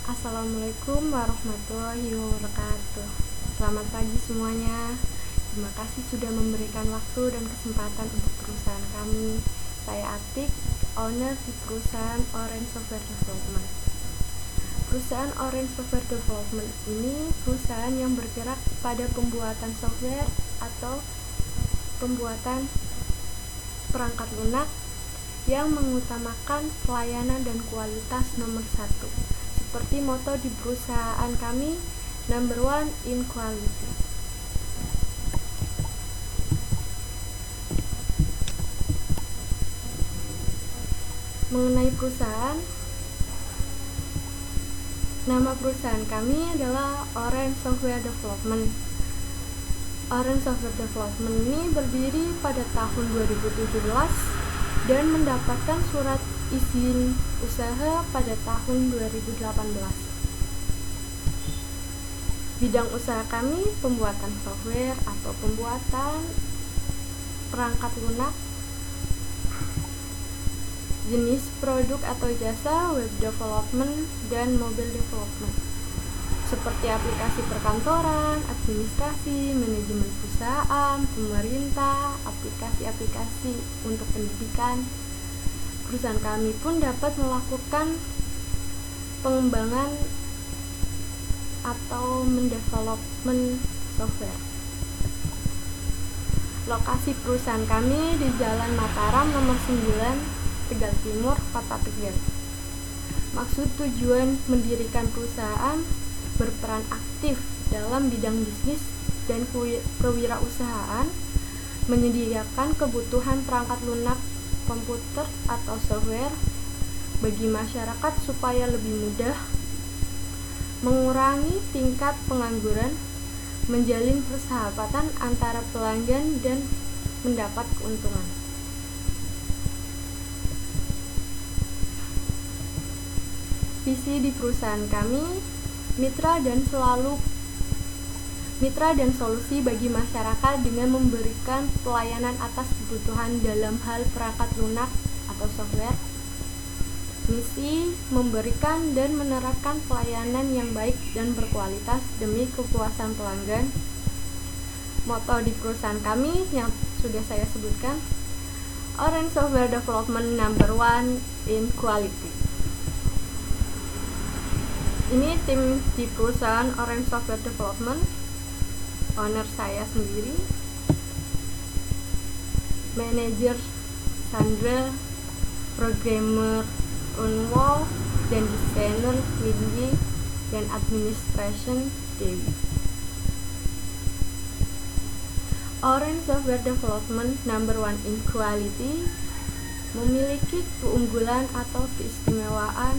Assalamualaikum warahmatullahi wabarakatuh. Selamat pagi semuanya. Terima kasih sudah memberikan waktu dan kesempatan untuk perusahaan kami. Saya Atik, owner di perusahaan Orange Software Development. Perusahaan Orange Software Development ini perusahaan yang bergerak pada pembuatan software atau pembuatan perangkat lunak yang mengutamakan pelayanan dan kualitas nomor satu. Seperti moto di perusahaan kami, number one in quality. Mengenai perusahaan, nama perusahaan kami adalah Orange Software Development. Orange Software Development ini berdiri pada tahun 2017 dan mendapatkan surat izin usaha pada tahun 2018. Bidang usaha kami pembuatan software atau pembuatan perangkat lunak, jenis produk atau jasa web development dan mobile development, seperti aplikasi perkantoran, administrasi, manajemen perusahaan, pemerintah, aplikasi-aplikasi untuk pendidikan. Perusahaan kami pun dapat melakukan pengembangan atau mendevelopment software. Lokasi perusahaan kami di Jalan Mataram nomor 9, Tegal Timur, Kota Tegal. Maksud tujuan mendirikan perusahaan berperan aktif dalam bidang bisnis dan kewirausahaan, menyediakan kebutuhan perangkat lunak komputer atau software bagi masyarakat supaya lebih mudah, mengurangi tingkat pengangguran, menjalin persahabatan antara pelanggan dan mendapat keuntungan. Visi di perusahaan kami, mitra dan solusi bagi masyarakat dengan memberikan pelayanan atas kebutuhan dalam hal perangkat lunak atau software. Misi, memberikan dan menerapkan pelayanan yang baik dan berkualitas demi kepuasan pelanggan. Moto di perusahaan kami yang sudah saya sebutkan, Orange Software Development number one in quality. Ini tim di perusahaan Orange Software Development. Owner saya sendiri, manajer Sandra, programmer Unwol, dan desainer Windy, dan administration Dewi. Orange Software Development number one in quality memiliki keunggulan atau keistimewaan,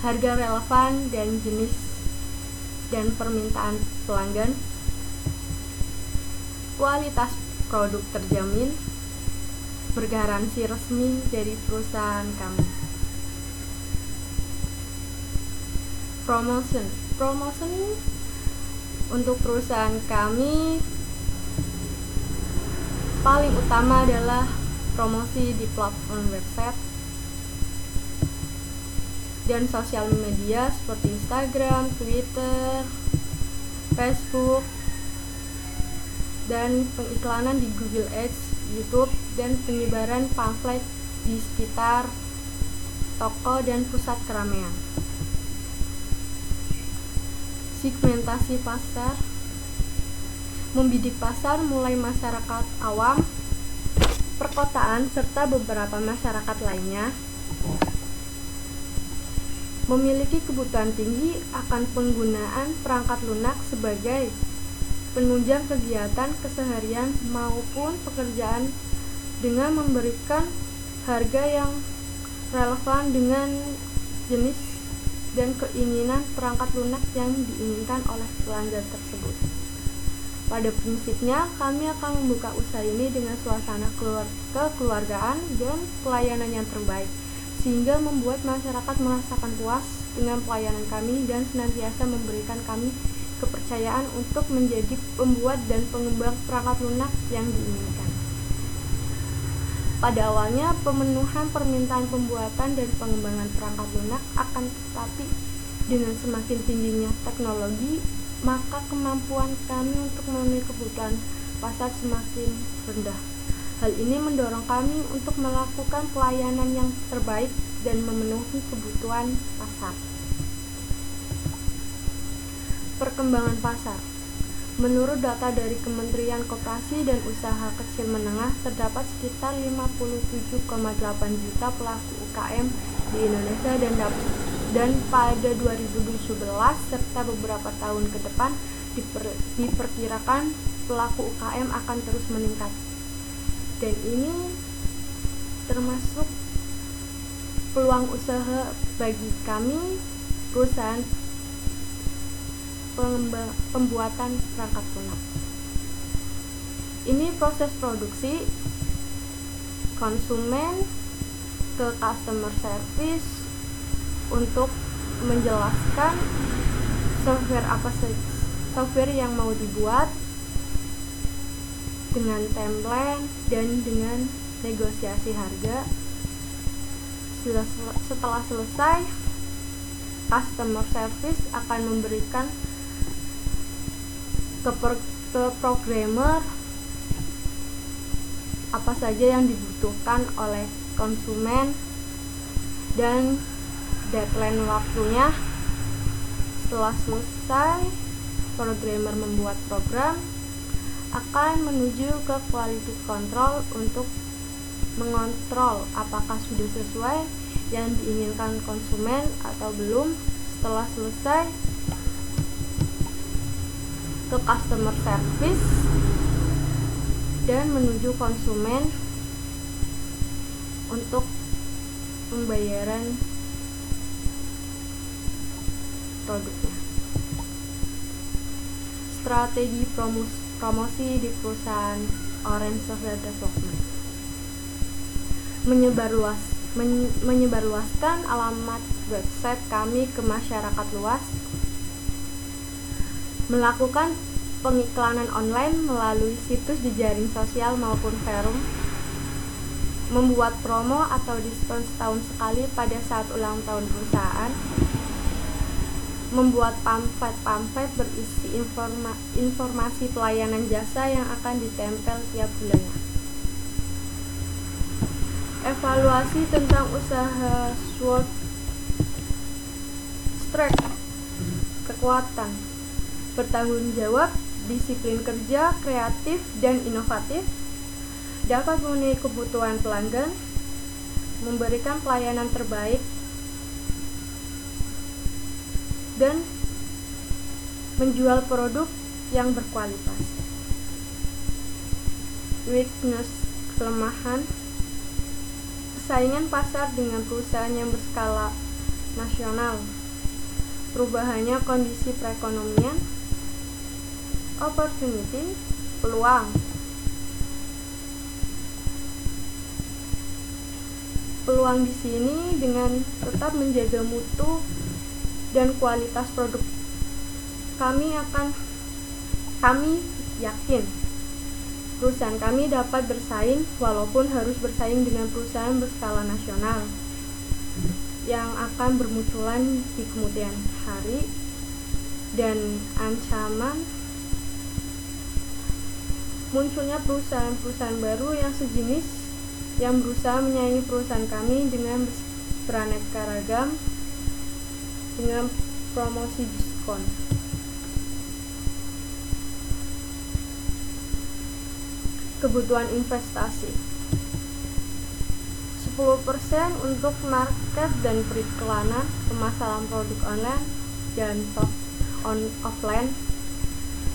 harga relevan dan jenis dan permintaan pelanggan, kualitas produk terjamin, bergaransi resmi dari perusahaan kami. Promotion untuk perusahaan kami paling utama adalah promosi di platform website dan sosial media seperti Instagram, Twitter, Facebook, dan pengiklanan di Google Ads, YouTube, dan penyebaran pamflet di sekitar toko dan pusat keramaian. Segmentasi pasar, membidik pasar mulai masyarakat awam, perkotaan, serta beberapa masyarakat lainnya. Memiliki kebutuhan tinggi akan penggunaan perangkat lunak sebagai penunjang kegiatan keseharian maupun pekerjaan dengan memberikan harga yang relevan dengan jenis dan keinginan perangkat lunak yang diinginkan oleh pelanggan tersebut. Pada prinsipnya, kami akan membuka usaha ini dengan suasana kekeluargaan dan pelayanan yang terbaik, sehingga membuat masyarakat merasakan puas dengan pelayanan kami dan senantiasa memberikan kami kepercayaan untuk menjadi pembuat dan pengembang perangkat lunak yang diinginkan. Pada awalnya, pemenuhan permintaan pembuatan dan pengembangan perangkat lunak akan tetapi Dengan semakin tingginya teknologi, maka kemampuan kami untuk memenuhi kebutuhan pasar semakin rendah. Hal ini mendorong kami untuk melakukan pelayanan yang terbaik dan memenuhi kebutuhan pasar. Perkembangan pasar. Menurut data dari Kementerian Koperasi dan Usaha Kecil Menengah, terdapat sekitar 57,8 juta pelaku UKM di Indonesia dan pada 2017 serta beberapa tahun ke depan diperkirakan pelaku UKM akan terus meningkat. Dan ini termasuk peluang usaha bagi kami perusahaan pembuatan perangkat lunak. Ini proses produksi, konsumen ke customer service untuk menjelaskan software yang mau dibuat dengan template dan dengan negosiasi harga. Setelah selesai, customer service akan memberikan ke programmer apa saja yang dibutuhkan oleh konsumen dan deadline waktunya. Setelah selesai, programmer membuat program akan menuju ke quality control untuk mengontrol apakah sudah sesuai yang diinginkan konsumen atau belum. Setelah selesai, ke customer service dan menuju konsumen untuk pembayaran produknya. Strategi promosi di perusahaan Orange Software Development. Menyebarluaskan alamat website kami ke masyarakat luas, melakukan pengiklanan online melalui situs jejaring sosial maupun forum, membuat promo atau diskon setahun sekali pada saat ulang tahun perusahaan, membuat pamflet berisi informasi pelayanan jasa yang akan ditempel tiap bulannya. Evaluasi tentang usaha SWOT, strength, kekuatan, bertanggung jawab, disiplin kerja, kreatif, dan inovatif, dapat memenuhi kebutuhan pelanggan, memberikan pelayanan terbaik, dan menjual produk yang berkualitas. Weakness, kelemahan, persaingan pasar dengan perusahaan yang berskala nasional, perubahannya kondisi perekonomian. Opportunity, peluang. Peluang di sini dengan tetap menjaga mutu dan kualitas produk kami yakin perusahaan kami dapat bersaing walaupun harus bersaing dengan perusahaan berskala nasional yang akan bermunculan di kemudian hari, dan ancaman munculnya perusahaan-perusahaan baru yang sejenis yang berusaha menyaingi perusahaan kami dengan beraneka ragam dengan promosi diskon. Kebutuhan investasi 10% untuk market dan periklanan, pemasaran produk online dan offline,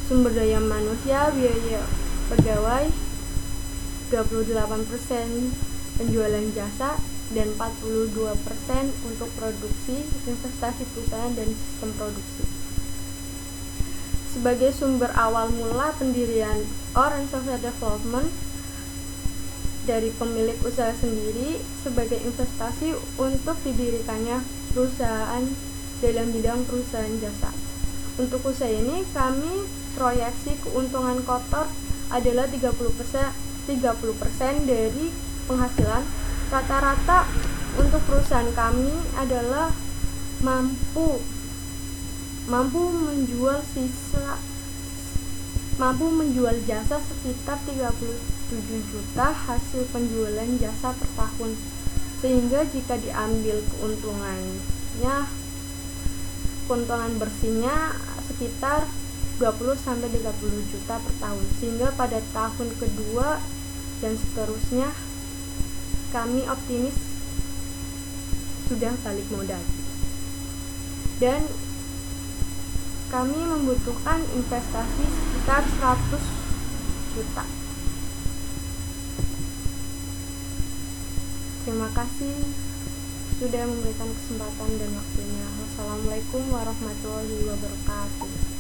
sumber daya manusia, biaya pegawai, 38% penjualan jasa, dan 42% untuk produksi, investasi perusahaan, dan sistem produksi. Sebagai sumber awal mula pendirian Orange Software Development dari pemilik usaha sendiri sebagai investasi untuk didirikannya perusahaan dalam bidang perusahaan jasa. Untuk usaha ini kami proyeksi keuntungan kotor adalah 30% dari penghasilan. Rata-rata untuk perusahaan kami adalah mampu mampu menjual jasa sekitar 37 juta hasil penjualan jasa per tahun, sehingga jika diambil keuntungan bersihnya sekitar 20-30 juta per tahun, sehingga pada tahun kedua dan seterusnya kami optimis sudah balik modal, dan kami membutuhkan investasi sekitar 100 juta. Terima kasih sudah memberikan kesempatan dan waktunya. Wassalamualaikum warahmatullahi wabarakatuh.